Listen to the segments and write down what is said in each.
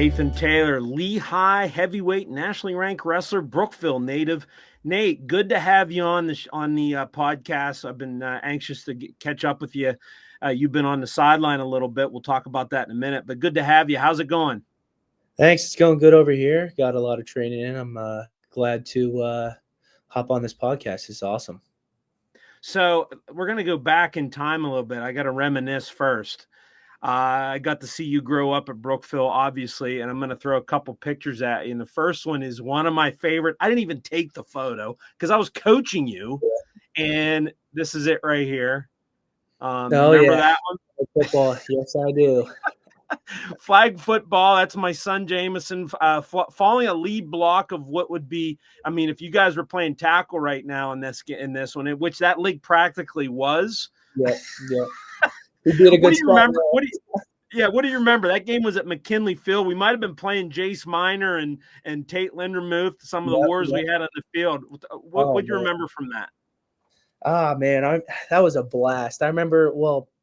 Nathan Taylor, Lehigh heavyweight nationally ranked wrestler, Brookville native. Nate, good to have you on the podcast. I've been anxious to catch up with you. You've been on the sideline a little bit. We'll talk about that in a minute, but good to have you. How's it going? Thanks. It's going good over here. Got a lot of training in. I'm glad to hop on this podcast. It's awesome. So we're going to go back in time a little bit. I got to reminisce first. I got to see you grow up at Brookville, obviously, and I'm going to throw a couple pictures at you. And the first one is one of my favorite. I didn't even take the photo because I was coaching you, and this is it right here. Remember that one? Football. Yes, I do. Flag football. That's my son Jameson following a lead block of what would be. I mean, if you guys were playing tackle right now in this one, which that league practically was. Yeah. We did a good job. What do you remember? That game was at McKinley Field. We might have been playing Jace Minor and Tate Lindermuth, some of the wars we had on the field. What do you remember from that? Man, that was a blast. I remember,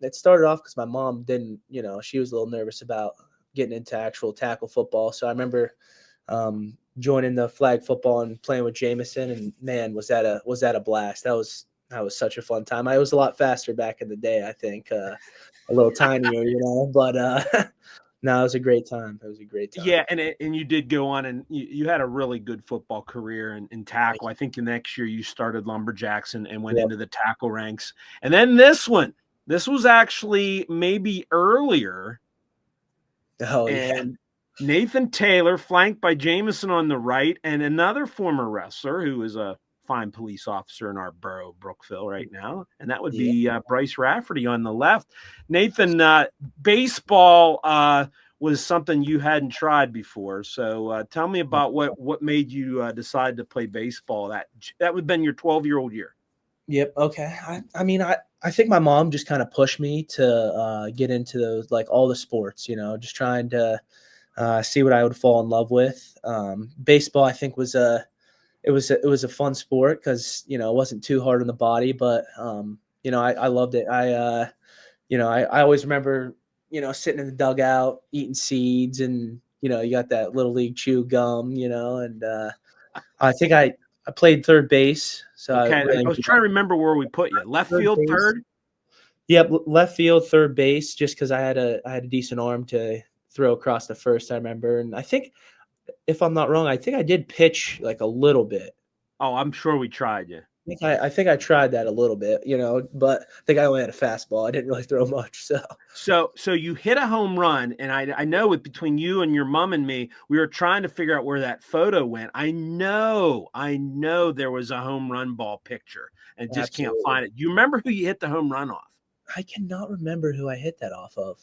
it started off because my mom didn't, she was a little nervous about getting into actual tackle football. So I remember joining the flag football and playing with Jameson, and man, was that a blast. That was such a fun time. I was a lot faster back in the day, I think, a little tinier, but no, it was a great time. Yeah, and you did go on, and you had a really good football career in tackle. I think the next year you started Lumberjacks and went into the tackle ranks. And then this was actually maybe earlier. Oh, yeah. Nathan Taylor, flanked by Jameson on the right, and another former wrestler who is a fine police officer in our borough, Brookville, right now, and that would be Bryce Rafferty on the left. Nathan, baseball was something you hadn't tried before, so tell me about what made you decide to play baseball. That would have been your 12-year-old year. Yep. Okay. I think my mom just kind of pushed me to get into those, like all the sports, just trying to see what I would fall in love with. Baseball, I think, was a fun sport because, it wasn't too hard on the body, but, I loved it. I always remember, sitting in the dugout, eating seeds, and, you got that little league chew gum, and I think I played third base. So okay. I was trying to remember where we put you. Left field, third? Yep, left field, third base, just because I had a decent arm to throw across the first, I remember. And I think, if I'm not wrong, I think I did pitch like a little bit. Oh, I'm sure we tried you. I think I tried that a little bit, but I think I only had a fastball. I didn't really throw much. So you hit a home run, and I know between you and your mom and me, we were trying to figure out where that photo went. I know there was a home run ball picture, and just can't find it. Do you remember who you hit the home run off? I cannot remember who I hit that off of.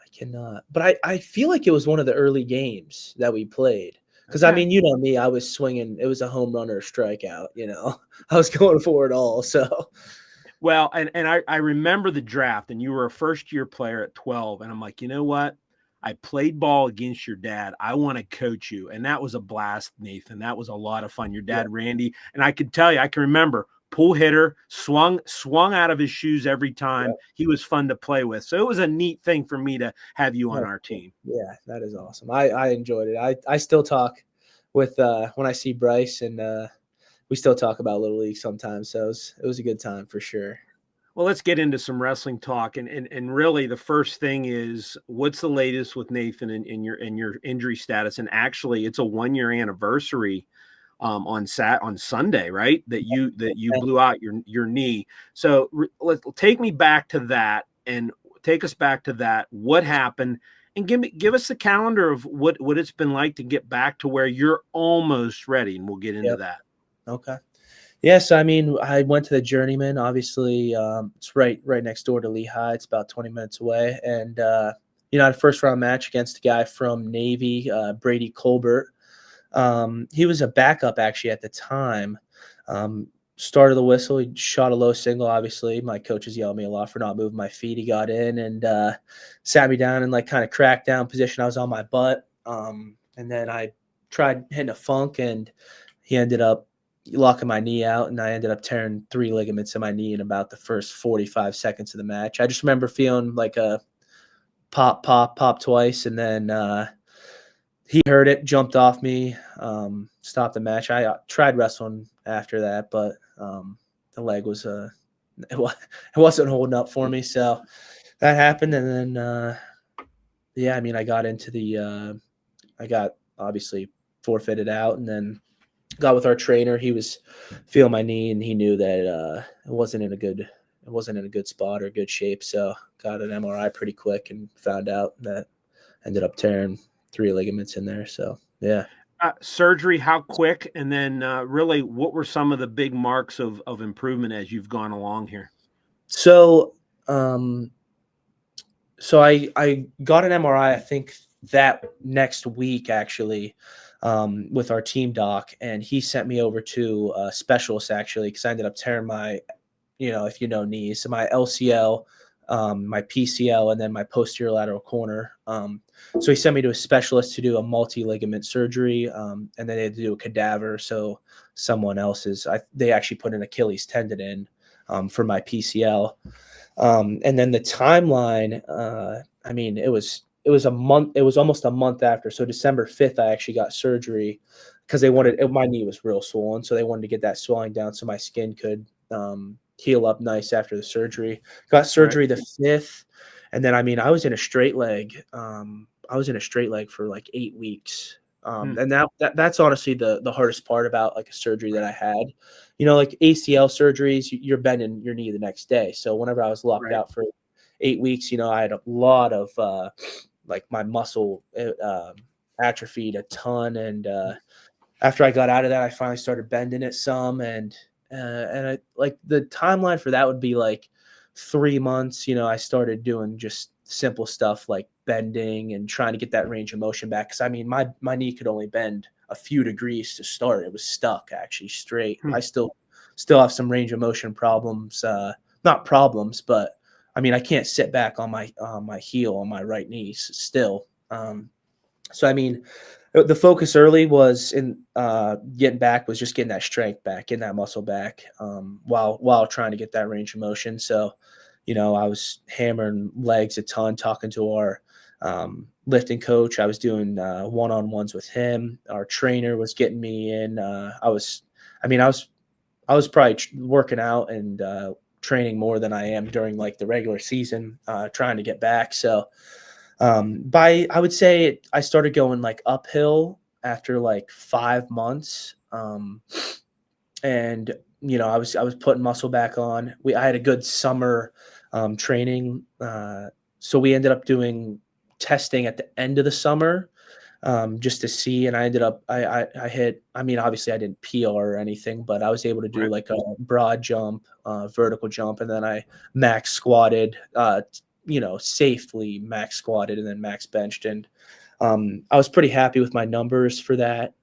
I cannot. But I feel like it was one of the early games that we played. Because, I mean, you know me, I was swinging. It was a home run or a strikeout, I was going for it all, so. Well, and I remember the draft, and you were a first-year player at 12, and I'm like, you know what? I played ball against your dad. I want to coach you, and that was a blast, Nathan. That was a lot of fun. Your dad, Randy, and I could tell you, I can remember, pull hitter, swung out of his shoes every time. Yeah. He was fun to play with. So it was a neat thing for me to have you on our team. Yeah, that is awesome. I enjoyed it. I still talk with when I see Bryce, and we still talk about Little League sometimes. So it was a good time for sure. Well, let's get into some wrestling talk. And really the first thing is, what's the latest with Nathan in your injury status? And actually it's a 1-year anniversary on Sunday, right? That you blew out your knee. So take me back to that, and take us back to that. What happened? And give us the calendar of what it's been like to get back to where you're almost ready, and we'll get into that. Okay. Yes, I mean, I went to the Journeyman. Obviously, it's right next door to Lehigh. It's about 20 minutes away, and I had a first-round match against a guy from Navy, Brady Colbert. He was a backup actually at the time. Started the whistle. He shot a low single. Obviously, my coaches yelled at me a lot for not moving my feet. He got in and sat me down in like kind of crack down position. I was on my butt, and then I tried hitting a funk, and he ended up locking my knee out, and I ended up tearing 3 ligaments in my knee in about the first 45 seconds of the match. I just remember feeling like a pop twice, and then he heard it, jumped off me, stopped the match. I tried wrestling after that, but the leg was it wasn't holding up for me. So that happened, and then yeah, I mean, I got into the I got obviously forfeited out, and then got with our trainer. He was feeling my knee, and he knew that it wasn't in a good spot or good shape. So got an MRI pretty quick and found out that ended up tearing 3 ligaments in there. So yeah. Surgery, how quick? And then really, what were some of the big marks of improvement as you've gone along here? So um I got an MRI, I think that next week actually, with our team doc, and he sent me over to a specialist actually because I ended up tearing my, if you know knees, so my LCL, my PCL, and then my posterior lateral corner. So he sent me to a specialist to do a multi-ligament surgery, and then they had to do a cadaver. So someone else's, they actually put an Achilles tendon in for my PCL. And then the timeline, I mean, it was a month. It was almost a month after. So December 5th, I actually got surgery because they wanted my knee was real swollen, so they wanted to get that swelling down so my skin could heal up nice after the surgery. Got Right. surgery the 5th, and then I mean, I was in a straight leg. I was in a straight leg for like 8 weeks. Hmm. And that's honestly the hardest part about like a surgery that I had. Like ACL surgeries, you're bending your knee the next day. So whenever I was locked Right. out for 8 weeks, I had a lot of like my muscle atrophied a ton. And after I got out of that, I finally started bending it some. And I like the timeline for that would be like 3 months. I started doing just simple stuff like bending and trying to get that range of motion back. Cause I mean, my knee could only bend a few degrees to start. It was stuck actually straight. Hmm. I still have some range of motion problems. Not problems, but I mean, I can't sit back on my heel on my right knee still. So I mean, the focus early was in getting back was just getting that strength back, getting that muscle back, while trying to get that range of motion. So, I was hammering legs a ton, talking to our lifting coach. I was doing one-on-ones with him. Our trainer was getting me in. I was probably working out and training more than I am during like the regular season, trying to get back. So I would say I started going like uphill after like 5 months. And I was putting muscle back on. I had a good summer training. So we ended up doing testing at the end of the summer, just to see. And I ended up, I hit, I mean, obviously I didn't PR or anything, but I was able to do Right. like a broad jump, vertical jump. And then I max squatted, safely max squatted and then max benched. And I was pretty happy with my numbers for that,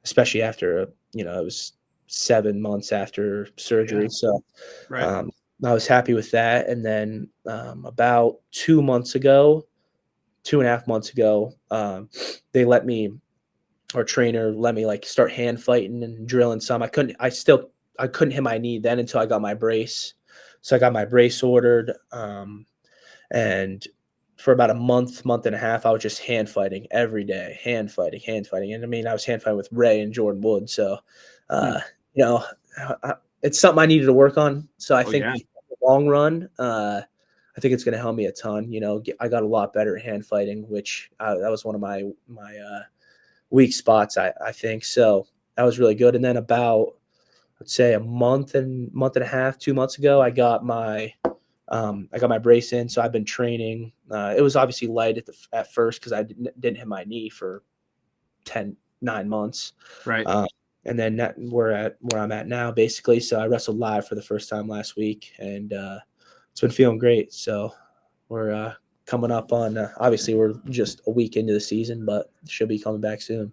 especially after, it was 7 months after Yeah. surgery. So Right. um, I was happy with that. And then about 2 months ago, 2.5 months ago, they let me, our trainer let me like start hand fighting and drilling some. I couldn't hit my knee then until I got my brace. So I got my brace ordered. And for about a month and a half, I was just hand fighting every day, hand fighting, hand fighting. And I mean, I was hand fighting with Ray and Jordan Wood. So, Hmm. you know, it's something I needed to work on. So I Oh think yeah. in the long run, I think it's going to help me a ton. I got a lot better at hand fighting, which that was one of my weak spots. I think so. That was really good. And then about, let's say, a month and a half, 2 months ago, I got my brace in, so I've been training. It was obviously light at first because I didn't hit my knee for 9 months. Right. Uh, and then we're at where I'm at now, basically. So I wrestled live for the first time last week, and it's been feeling great. So we're coming up on, obviously, we're just a week into the season, but should be coming back soon.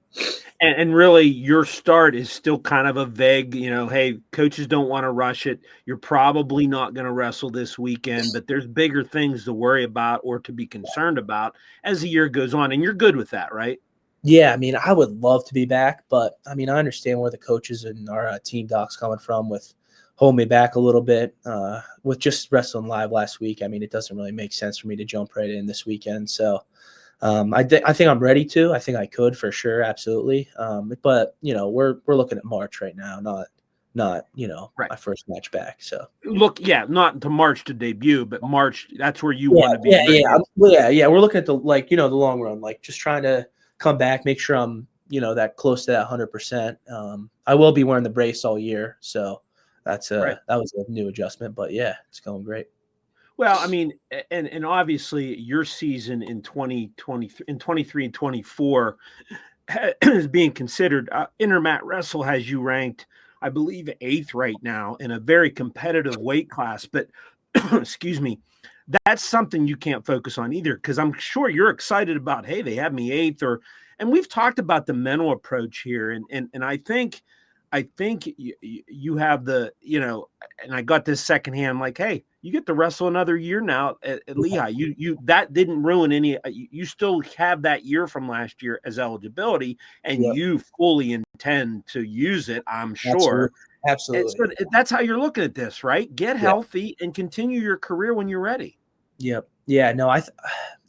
And really, your start is still kind of a vague, hey, coaches don't want to rush it. You're probably not going to wrestle this weekend, but there's bigger things to worry about or to be concerned about as the year goes on. And you're good with that, right? Yeah, I mean, I would love to be back, but I mean, I understand where the coaches and our team docs coming from with holding me back a little bit. With just wrestling live last week, I mean, it doesn't really make sense for me to jump right in this weekend. So I think I'm ready to. I think I could for sure, absolutely. But we're looking at March right now, not Right. my first match back. So Look, yeah, not to March to debut, but March, that's where you yeah, want to be yeah, yeah, ready. yeah. We're looking at the long run, like just trying to come back, make sure I'm that close to that 100%. I will be wearing the brace all year, so Right. that was a new adjustment, but yeah, it's going great. Well, I mean, and obviously your season in 2020 in 23 and 24 is being considered. Intermat Wrestle has you ranked, I believe, eighth right now in a very competitive weight class. But excuse me, that's something you can't focus on either, because I'm sure you're excited about, hey, they have me eighth, and we've talked about the mental approach here, and I think you have and I got this secondhand, like, hey, you get to wrestle another year now at Lehigh. You that didn't ruin any. You still have that year from last year as eligibility, and Yep, you fully intend to use it, I'm sure. absolutely, And absolutely. so that's how you're looking at this, right? Get Yeah. healthy and continue your career when you're ready. Yep. Yeah. No, I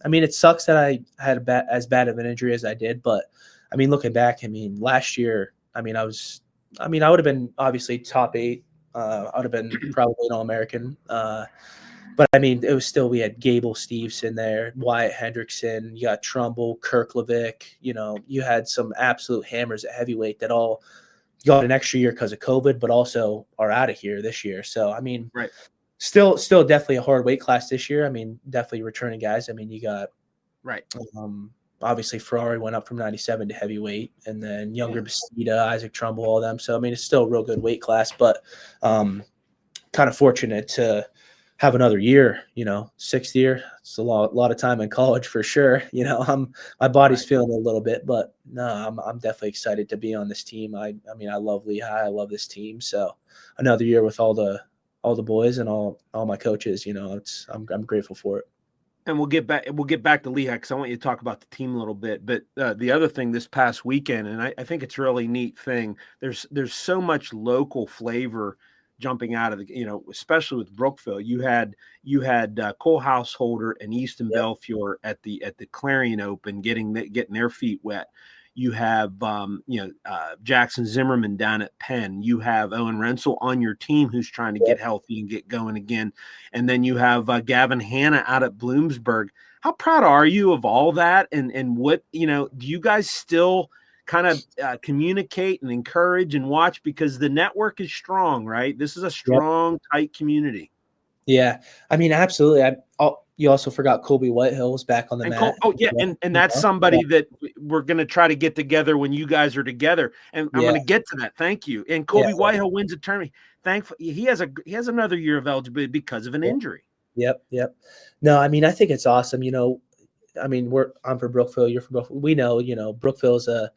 mean, it sucks that I had as bad of an injury as I did, but I mean, looking back, I mean, last year, I would have been obviously top 8. I would have been probably an All-American. But I mean, it was still, we had Gable Steveson there, Wyatt Hendrickson, you got Trumbull, Kirk Levick, you had some absolute hammers at heavyweight that all got an extra year because of COVID, but also are out of here this year. So, I mean, Right. still definitely a hard weight class this year. I mean, definitely returning guys. I mean, you got Right. obviously Ferrari went up from 97 to heavyweight, and then Yeah. younger Bastida, Isaac Trumbull, all them. So I mean, it's still a real good weight class, but kind of fortunate to have another year. Sixth year. It's a lot of time in college for sure. My body's Right. feeling a little bit, but no, I'm definitely excited to be on this team. I mean, I love Lehigh. I love this team. So another year with all the boys and all my coaches, I'm grateful for it. And we'll get back to Lehigh, because I want you to talk about the team a little bit. But the other thing this past weekend, and I think it's a really neat thing. There's so much local flavor jumping out of especially with Brookville. You had Cole Householder and Easton Yep. Belfiore at the Clarion Open, getting their feet wet. You have Jackson Zimmerman down at Penn. You have Owen Rensel on your team, who's trying to Yep. get healthy and get going again. And then you have Gavin Hanna out at Bloomsburg. How proud are you of all that? And what, do you guys still kind of communicate and encourage and watch? Because the network is strong, right? This is a Yep. strong, tight community. Yeah. I mean, absolutely. You also forgot Colby Whitehill was back on the And mat. oh yeah, and that's Yeah. somebody that we're going to try to get together when you guys are together, and I'm Yeah. going to get to that. Thank you. And Yeah. Colby Whitehill wins a tournament. Thankfully, he has another year of eligibility because of an Yep. injury. Yep. Yep. No, I mean, I think it's awesome. I mean, I'm from Brookville. You're from Brookville. We know, Brookville's a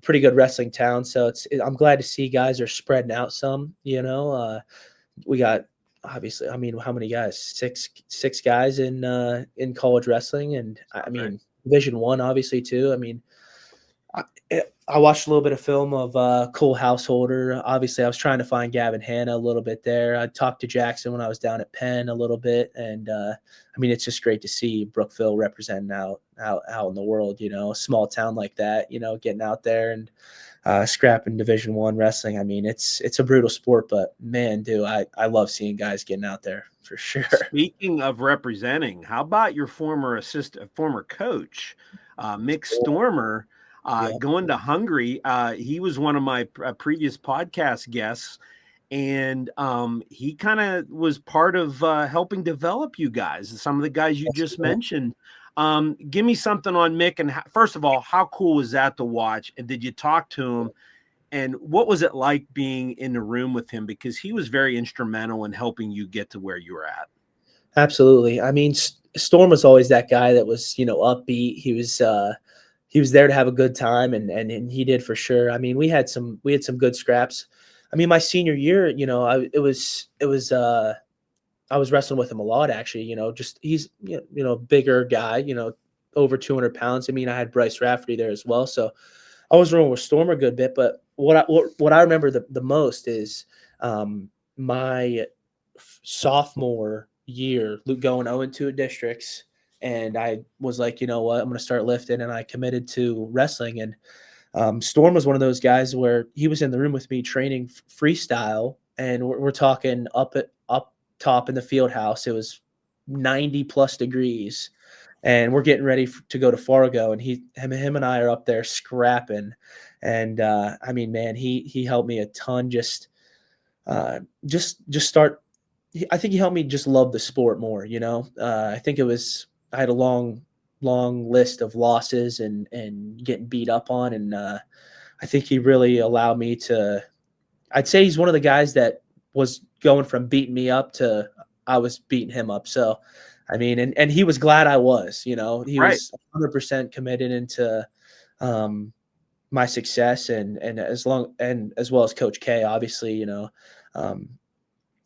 pretty good wrestling town. So I'm glad to see guys are spreading out some. We got, obviously, I mean, how many guys? Six guys in college wrestling, and I Right. mean Division I, obviously too. I mean, I watched a little bit of film of Cole Householder. Obviously, I was trying to find Gavin Hanna a little bit there. I talked to Jackson when I was down at Penn a little bit, and I mean, it's just great to see Brookville representing out in the world. A small town like that. Getting out there and scrapping Division I wrestling. I mean, it's a brutal sport, but man, I love seeing guys getting out there for sure. Speaking of representing, how about your former coach, Mick Stormer, Yeah. going to Hungary? He was one of my previous podcast guests, and he kind of was part of helping develop you guys. Some of the guys you just mentioned. Give me something on Mick, and first of all, how cool was that to watch? And did you talk to him? And what was it like being in the room with him? Because he was very instrumental in helping you get to where you were at. Absolutely. I mean, Storm was always that guy that was, upbeat. He was there to have a good time, and he did for sure. I mean, we had some good scraps. I mean, my senior year, I was wrestling with him a lot actually. Just he's bigger guy, over 200 pounds. I mean, I had Bryce Rafferty there as well, so I was rolling with Storm a good bit. But what I remember the most is my sophomore year, going 0-2 at districts, and I was like, you know what, I'm going to start lifting, and I committed to wrestling. And Storm was one of those guys where he was in the room with me training freestyle, and we're talking up top in the field house. It was 90 plus degrees, and we're getting ready to go to Fargo, and him and I are up there scrapping. And I mean, man, he helped me a ton. Just start. I think he helped me just love the sport more. You know, I think I had a long list of losses and getting beat up on, and I think he really allowed me to. I'd say he's one of the guys that was going from beating me up to I was beating him up. So, I mean, and he was glad I was. You know, he Right. was 100% committed into um, my success, and as well as Coach K, obviously. You know. Um,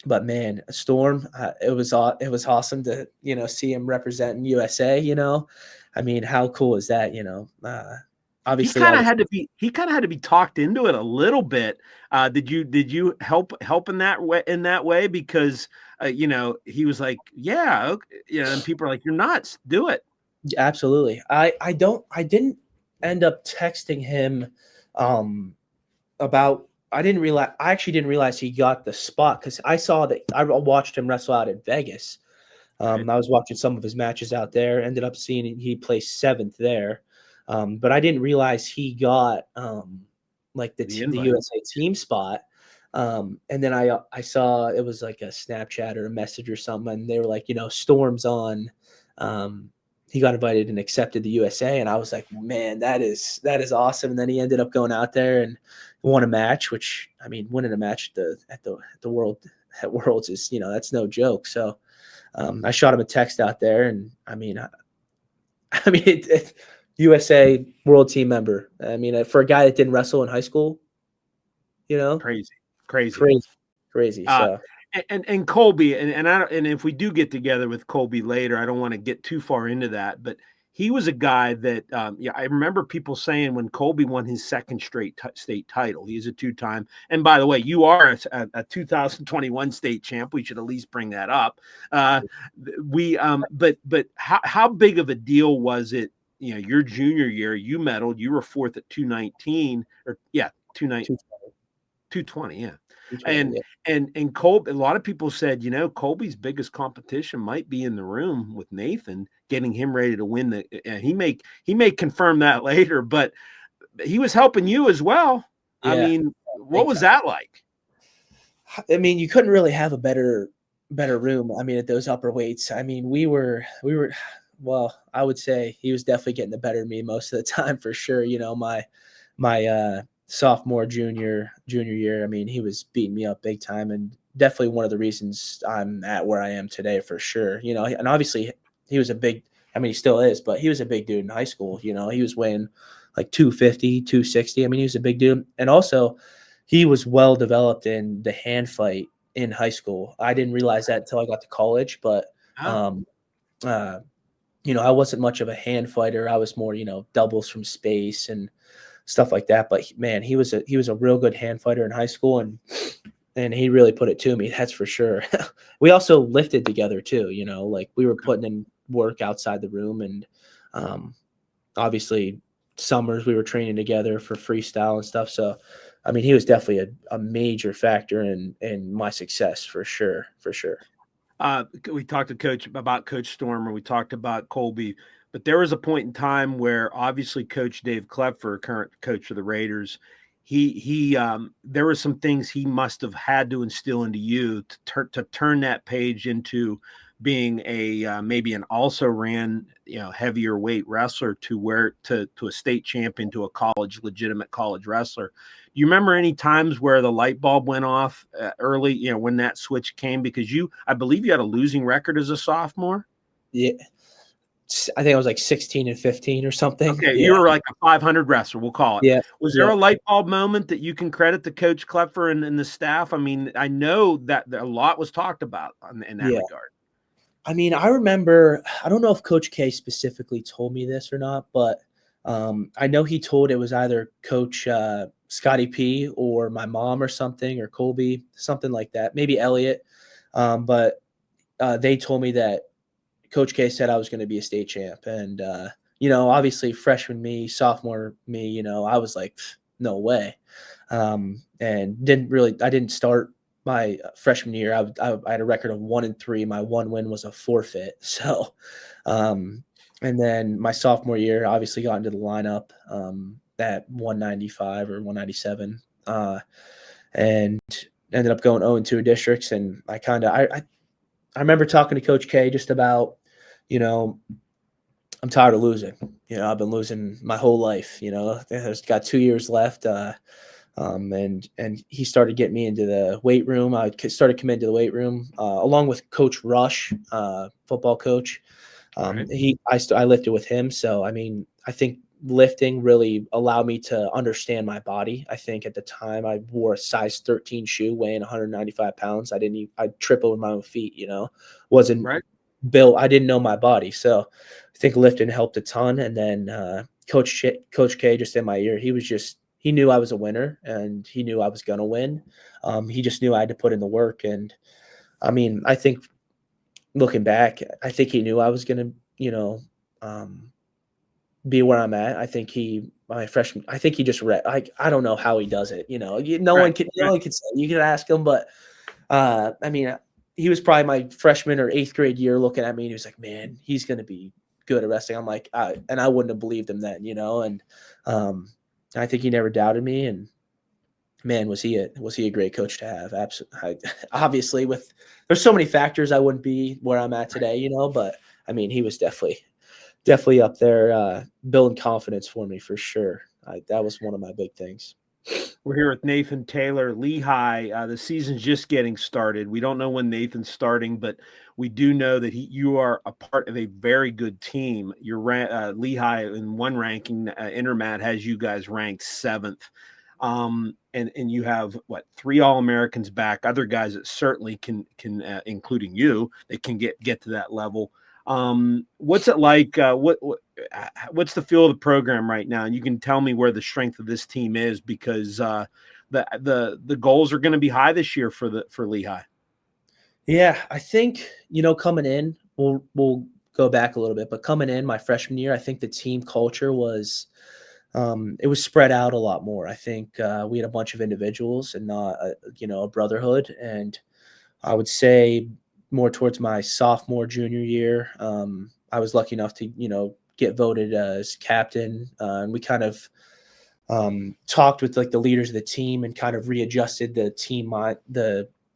but man, Storm, it was awesome to see him representing USA. I mean, how cool is that? He Obviously, I kind of was had to be talked into it a little bit. Did you help in that way because he was like, yeah, okay, and people are like, you're nuts, do it. absolutely. I didn't end up texting him about. I actually didn't realize he got the spot because I saw that I watched him wrestle out in Vegas. Right. I was watching some of his matches out there. Ended up seeing he placed 7th there, but I didn't realize he got like The the invite. USA team spot. And then I saw it was like a Snapchat or a message or something, and they were like, Storm's on. He got invited and accepted the USA, and I was like, man, that is awesome. And then he ended up going out there and won a match, which I mean, winning a match at the Worlds is that's no joke. So. I shot him a text out there, and I mean, USA World Team member. I mean, for a guy that didn't wrestle in high school, Crazy, crazy. crazy, crazy. Uh, So and Colby, and if we do get together with Colby later, I don't want to get too far into that, but he was a guy that I remember people saying when Colby won his second straight state title, he's a 2-time. And by the way, you are a 2021 state champ. We should at least bring that up. But how big of a deal was it? Your junior year, you medaled. You were 4th at 219, or 219. 220, yeah. 220, And yeah. and Colby, a lot of people said, Colby's biggest competition might be in the room with Nathan, getting him ready to win the. And he may confirm that later, but he was helping you as well. I Yeah, mean, what big was time. that like? I mean, you couldn't really have a better room. I mean, at those upper weights. I mean, we were. Well, I would say he was definitely getting the better of me most of the time for sure. My sophomore, junior year. I mean, he was beating me up big time, and definitely one of the reasons I'm at where I am today for sure. And obviously he was a big. I mean, he still is, but he was a big dude in high school. He was weighing like 250, 260. I mean, he was a big dude, and also he was well developed in the hand fight in high school. I didn't realize that until I got to college, but Oh, um, uh, I wasn't much of a hand fighter. I was more, doubles from space and stuff like that. But man, he was a real good hand fighter in high school, and he really put it to me. That's for sure. We also lifted together too. Like we were putting in work outside the room, and um, obviously summers we were training together for freestyle and stuff. So, I mean, he was definitely a major factor in my success for sure, for sure. We talked to Coach Stormer. We talked about Colby, but there was a point in time where obviously Coach Dave Klepfer, current coach of the Raiders, there were some things he must have had to instill into you to turn that page into being a maybe an also ran heavier weight wrestler to a state champion, to a legitimate college wrestler. Do you remember any times where the light bulb went off early, when that switch came? Because I believe you had a losing record as a sophomore. Yeah. I think I was like 16 and 15 or something. Okay, Yeah. you were like a 500 wrestler, we'll call it. Yeah. Was there Yeah. a light bulb moment that you can credit to Coach Klepfer and the staff? I mean, I know that a lot was talked about in that Yeah. regard. I mean, I remember, I don't know if Coach K specifically told me this or not, but I know he told it was either Coach Scotty P or my mom or something, or Colby, something like that, maybe Elliot. But they told me that Coach K said I was going to be a state champ. And, obviously freshman me, sophomore me, I was like, no way. And I didn't start my freshman year. I had a record of 1-3. My one win was a forfeit. So, and then my sophomore year, obviously got into the lineup at 195 or 197, and ended up going 0-2 districts. And I remember talking to Coach K just about, I'm tired of losing. I've been losing my whole life. I've got 2 years left. And he started getting me into the weight room. I started coming to the weight room along with Coach Rush, football coach. Right. I lifted with him. So, I mean, I think lifting really allowed me to understand my body. I think at the time I wore a size 13 shoe weighing 195 pounds. I'd trip over my own feet, wasn't Right. built. I didn't know my body. So I think lifting helped a ton. And then Coach K just in my ear, he knew I was a winner and he knew I was going to win. He just knew I had to put in the work. And I mean, I think looking back, I think he knew I was going to, be where I'm at. I think I think he just read. I don't know how he does it. No one Right. can, Right. say. You can ask him, but I mean, he was probably my freshman or eighth grade year looking at me, and he was like, "Man, he's going to be good at wrestling." I'm like, and I wouldn't have believed him then, And I think he never doubted me. And man, was he a great coach to have? Absolutely. Obviously, there's so many factors I wouldn't be where I'm at today, But I mean, he was definitely up there, building confidence for me for sure. That was one of my big things. We're here with Nathan Taylor, Lehigh. The season's just getting started. We don't know when Nathan's starting, but we do know that you are a part of a very good team. Your Lehigh in one ranking, Intermat has you guys ranked 7th. And you have what, 3 All-Americans back, other guys that certainly can including you, that can get to that level. What's it like? What's the feel of the program right now? And you can tell me where the strength of this team is, because the goals are going to be high this year for Lehigh. Yeah, I think coming in, we'll go back a little bit, but coming in my freshman year, I think the team culture was it was spread out a lot more. I think we had a bunch of individuals and not a brotherhood. And I would say more towards my sophomore, junior year, I was lucky enough to, get voted as captain. And we kind of talked with like the leaders of the team and kind of readjusted the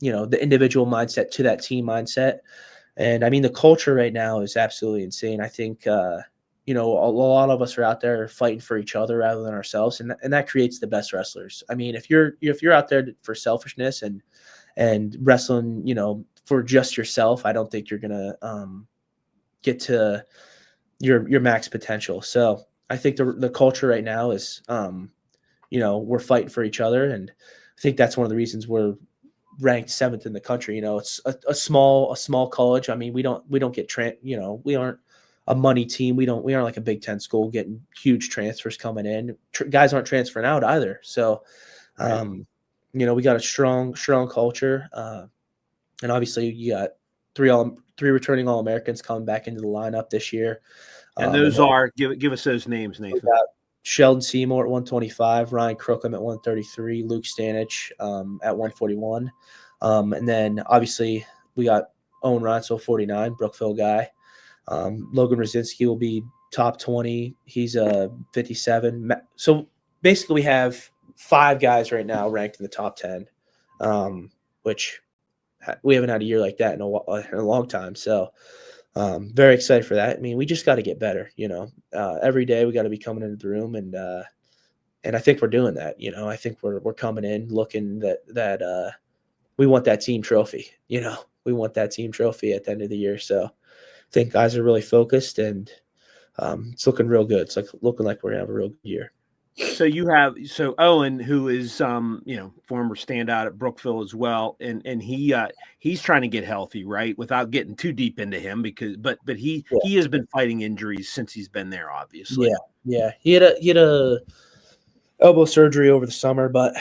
the individual mindset to that team mindset. And I mean, the culture right now is absolutely insane. I think, a lot of us are out there fighting for each other rather than ourselves. And that creates the best wrestlers. I mean, if you're out there for selfishness and wrestling, for just yourself, I don't think you're going to get to your max potential. So I think the culture right now is, we're fighting for each other. And I think that's one of the reasons we're ranked 7th in the country. It's a small college. I mean, we don't get we aren't a money team. We aren't like a Big Ten school getting huge transfers coming in. Guys aren't transferring out either. So, we got a strong culture. And obviously you got three returning All-Americans coming back into the lineup this year. And And those then are, give us those names, we Nathan. got Sheldon Seymour at 125, Ryan Crookham at 133, Luke Stanich at 141. And then obviously we got Owen Ronsel, 49, Brookville guy. Logan Rosinski will be top 20. He's a 57. So basically we have 5 guys right now ranked in the top 10, which we haven't had a year like that in a long time. So very excited for that. I mean, we just got to get better, every day we got to be coming into the room, and I think we're doing that. I think we're coming in looking that we want that team trophy, we want that team trophy at the end of the year. So I think guys are really focused, and it's looking real good. It's looking like we're going to have a real good year. So Owen, who is former standout at Brookville as well, and he's trying to get healthy, right? Without getting too deep into him, but he has been fighting injuries since he's been there, obviously. Yeah. He had a elbow surgery over the summer, but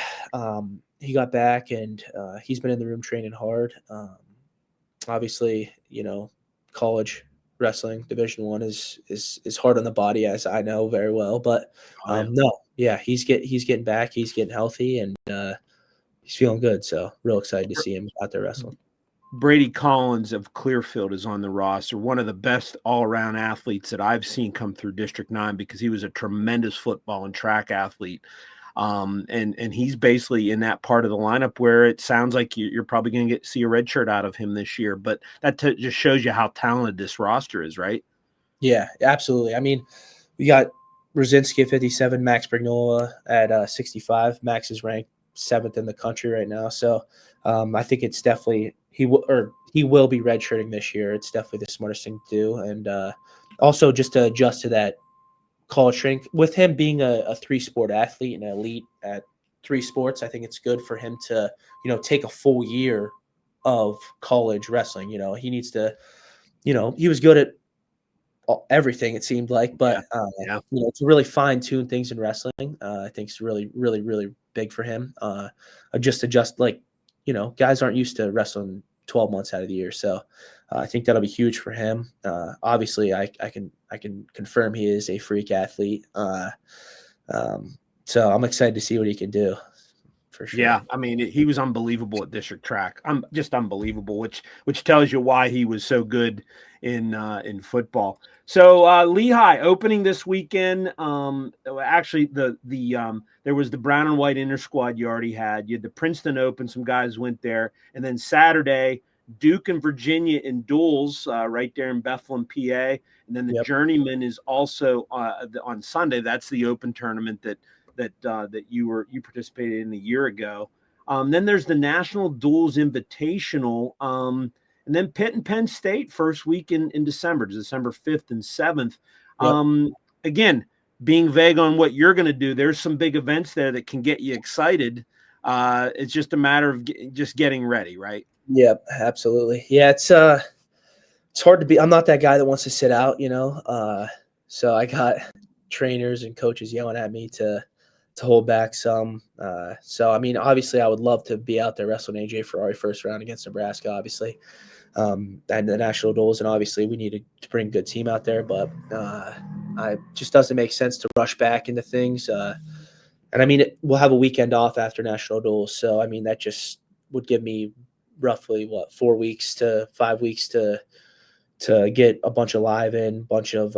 he got back, and he's been in the room training hard. Obviously, college wrestling. Division I is hard on the body, as I know very well. But Oh, yeah. no, yeah, he's getting back. He's getting healthy, and he's feeling good. So real excited to see him out there wrestling. Brady Collins of Clearfield is on the roster, one of the best all-around athletes that I've seen come through District 9 because he was a tremendous football and track athlete. And he's basically in that part of the lineup where it sounds like you're probably going to see a red shirt out of him this year. But that just shows you how talented this roster is, right? Yeah, absolutely. I mean, we got Rosinski at 57, Max Brignola at 65. Max is ranked 7th in the country right now. So I think it's definitely he will be redshirting this year. It's definitely the smartest thing to do. And also just to adjust to that college training with him being a 3-sport athlete and an elite at 3 sports, I think it's good for him to, take a full year of college wrestling. He needs to, he was good at everything it seemed like, but Yeah. to really fine tune things in wrestling, I think is really, really, really big for him. Just adjust, like, guys aren't used to wrestling 12 months out of the year, so I think that'll be huge for him. Obviously, I can confirm he is a freak athlete, so I'm excited to see what he can do. For sure. Yeah, I mean, he was unbelievable at district track. Just unbelievable, which tells you why he was so good in football. So Lehigh opening this weekend. Actually, there was the brown and white inter squad you already had. You had the Princeton Open. Some guys went there, and then Saturday, Duke and Virginia in duels right there in Bethlehem, PA. And then the Journeyman is also on Sunday. That's the open tournament that you participated in a year ago. Then there's the National Duels Invitational, and then Pitt and Penn State first week in December 5th and 7th. Again, being vague on what you're going to do, there's some big events there that can get you excited. It's just a matter of just getting ready, right? Yep, absolutely. Yeah, it's hard to be. I'm not that guy that wants to sit out, so I got trainers and coaches yelling at me to hold back some. So, I mean, obviously, I would love to be out there wrestling AJ Ferrari first round against Nebraska, obviously, and the national duels. And obviously, we need to bring a good team out there. But it just doesn't make sense to rush back into things. And, I mean, we'll have a weekend off after national duels. So, I mean, that just would give me roughly, 4 weeks to 5 weeks to get a bunch of live in, bunch of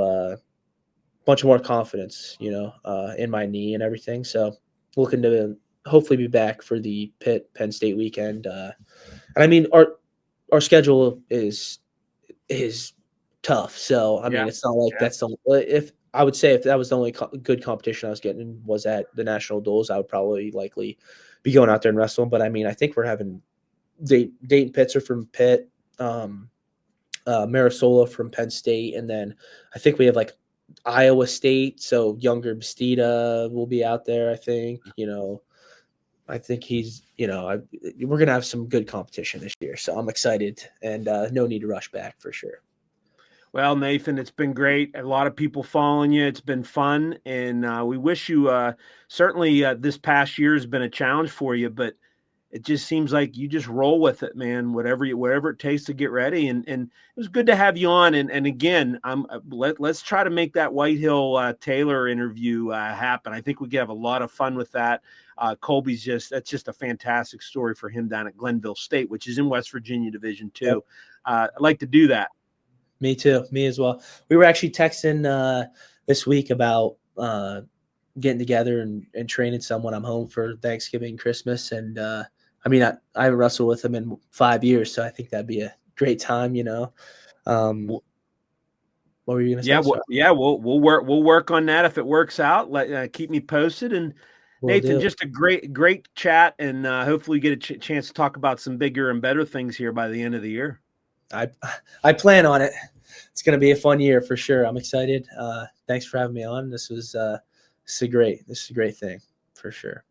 more confidence, in my knee and everything. So looking to hopefully be back for the Pitt Penn State weekend. And I mean, our schedule is tough. So I mean, it's not like that's the if I would say if that was the only good competition I was getting was at the national duels, I would probably likely be going out there and wrestling. But I mean, I think we're having Dayton Pitzer from Pitt, Marisola from Penn State, and then I think we have like Iowa State, so younger Bastida will be out there. I think I think he's we're gonna have some good competition this year, so I'm excited and no need to rush back for sure. Well, Nathan, it's been great. A lot of people following you. It's been fun, and we wish you certainly this past year has been a challenge for you, but it just seems like you just roll with it, man. Whatever it takes to get ready, and it was good to have you on. And again, let's try to make that Whitehill Taylor interview happen. I think we could have a lot of fun with that. Colby's that's just a fantastic story for him down at Glenville State, which is in West Virginia Division II. Yep. I'd like to do that. Me too. Me as well. We were actually texting this week about getting together and training someone. I'm home for Thanksgiving, Christmas, and I mean, I haven't wrestled with him in 5 years, so I think that'd be a great time. What were you gonna say? We'll work on that if it works out. Keep me posted. And Nathan, just a great chat, and hopefully get a chance to talk about some bigger and better things here by the end of the year. I plan on it. It's going to be a fun year for sure. I'm excited. Thanks for having me on. This is a great thing for sure.